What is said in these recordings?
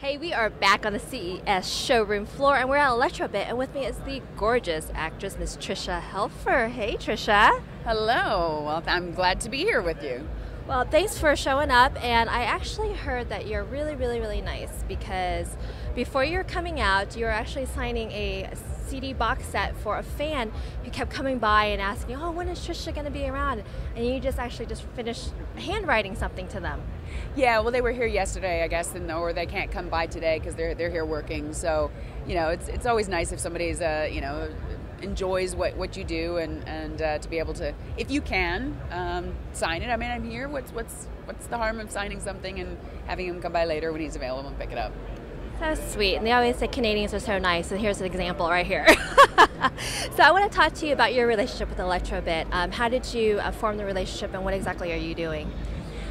Hey, we are back on the CES showroom floor, and we're at ELEKROBIT, and with me is the gorgeous actress, Miss Tricia Helfer. Hey, Trisha. Hello. Well, I'm glad to be here with you. Well, thanks for showing up, and I actually heard that you're really nice because before you're coming out, you're actually signing a CD box set for a fan who kept coming by and asking, oh, when is Trisha going to be around? And you just finished handwriting something to them. Yeah, well, they were here yesterday, I guess, or they can't come by today because they're here working. So, it's always nice if somebody's, enjoys what you do and to be able to, if you can, sign it. I mean, I'm here. What's the harm of signing something and having him come by later when he's available and pick it up? So sweet, and they always say Canadians are so nice, and here's an example right here. So I want to talk to you about your relationship with ELEKROBIT. How did you form the relationship, and what exactly are you doing?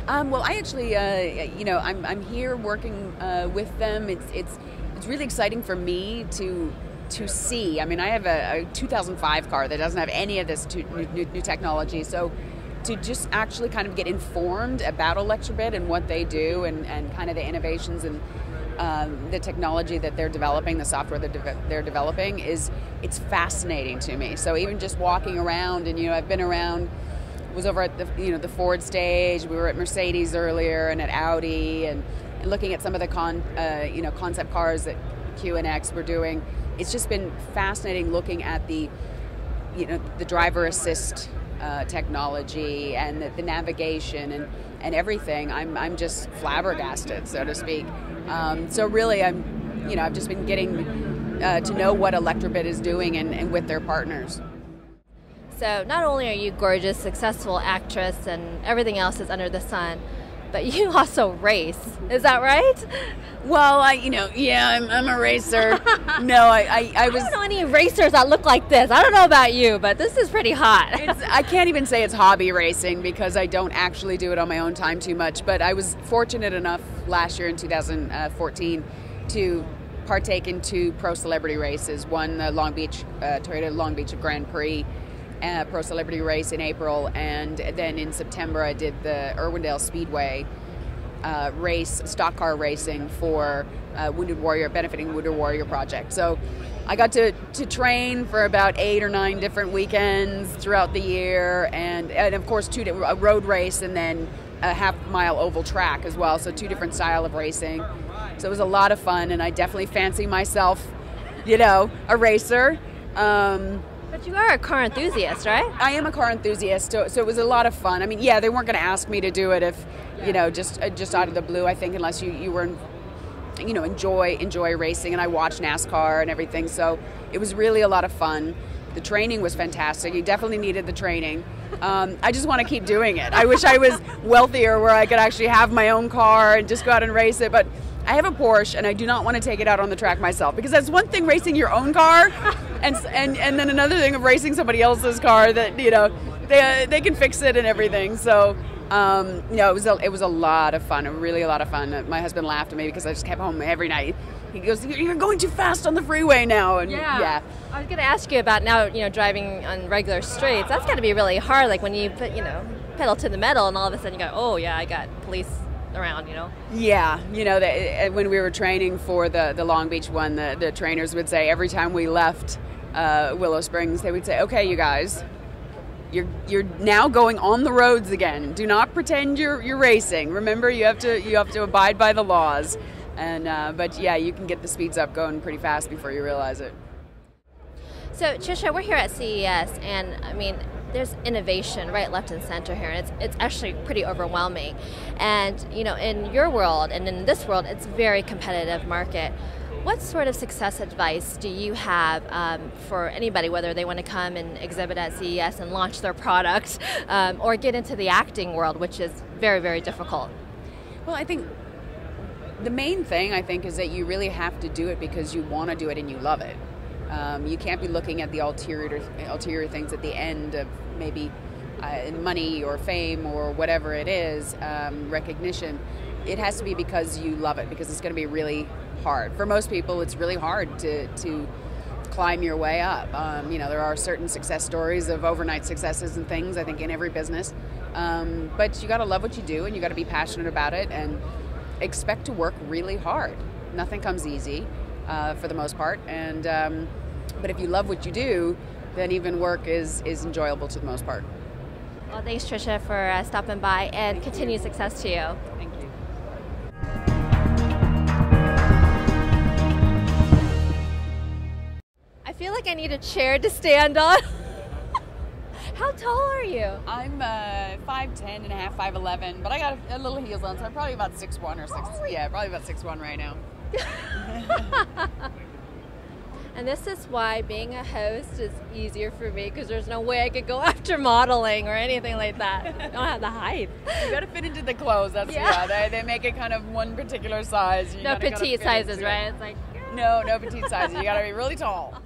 Well, I actually, I'm here working with them. It's really exciting for me to see. I mean, I have a 2005 car that doesn't have any of this new technology, so to just actually kind of get informed about ELEKROBIT and what they do and kind of the innovations and the technology that they're developing, the software that they're developing, it's fascinating to me. So even just walking around, and I've been around, was over at the Ford stage. We were at Mercedes earlier and at Audi, and looking at some of the concept cars that Q and X were doing. It's just been fascinating looking at the driver assist technology and the navigation and everything. I'm just flabbergasted, so to speak. So really, I've just been getting to know what ELEKROBIT is doing and with their partners. So not only are you gorgeous, successful actress and everything else is under the sun, but you also race. Is that right? Well, I'm a racer. No, I was. I don't know any racers that look like this. I don't know about you, but this is pretty hot. I can't even say it's hobby racing because I don't actually do it on my own time too much. But I was fortunate enough last year in 2014 to partake in 2 pro celebrity races. One, the Toyota Long Beach Grand Prix. Pro celebrity race in April, and then in September I did the Irwindale Speedway race, stock car racing for Wounded Warrior, benefiting Wounded Warrior Project. So I got to train for about 8 or 9 different weekends throughout the year, and of course a road race and then a half-mile oval track as well. So 2 different style of racing. So it was a lot of fun, and I definitely fancy myself, a racer. But you are a car enthusiast, right? I am a car enthusiast, so it was a lot of fun. I mean, yeah, they weren't going to ask me to do it if, just out of the blue, I think, unless you were, enjoy racing. And I watch NASCAR and everything, so it was really a lot of fun. The training was fantastic. You definitely needed the training. I just want to keep doing it. I wish I was wealthier where I could actually have my own car and just go out and race it, but I have a Porsche, and I do not want to take it out on the track myself, because that's one thing racing your own car, and then another thing of racing somebody else's car that they can fix it and everything. So it was a lot of fun, really a lot of fun. My husband laughed at me because I just kept home every night. He goes, "You're going too fast on the freeway now." And yeah. I was going to ask you about now, driving on regular streets. That's got to be really hard. Like when you put, pedal to the metal, and all of a sudden you go, "Oh yeah, I got police around," Yeah, when we were training for the Long Beach one, the trainers would say every time we left Willow Springs, they would say, "Okay, you guys, you're now going on the roads again. Do not pretend you're racing. Remember, you have to abide by the laws." And but yeah, you can get the speeds up going pretty fast before you realize it. So Trisha, we're here at CES, and I mean, there's innovation right, left, and center here, and it's actually pretty overwhelming. And in your world and in this world, it's a very competitive market. What sort of success advice do you have for anybody, whether they want to come and exhibit at CES and launch their product, or get into the acting world, which is very difficult? Well, I think the main thing is that you really have to do it because you want to do it and you love it. You can't be looking at the ulterior things at the end of maybe money or fame or whatever it is, recognition. It has to be because you love it, because it's going to be really hard. For most people, it's really hard to climb your way up. There are certain success stories of overnight successes and things, I think, in every business. But you got to love what you do, and you got to be passionate about it and expect to work really hard. Nothing comes easy for the most part. And but if you love what you do, then even work is enjoyable to the most part. Well, thanks, Tricia, for stopping by, and continued success to you. Thank you. I feel like I need a chair to stand on. How tall are you? I'm 5'10 and a half, 5'11", but I got a little heels on, so I'm probably about 6'1" or 6. Yeah, probably about 6'1" right now. And this is why being a host is easier for me, because there's no way I could go after modeling or anything like that. I don't have the height. You got to fit into the clothes. That's yeah. They make it kind of one particular size. No petite sizes, right? It's like no petite sizes. You got to be really tall.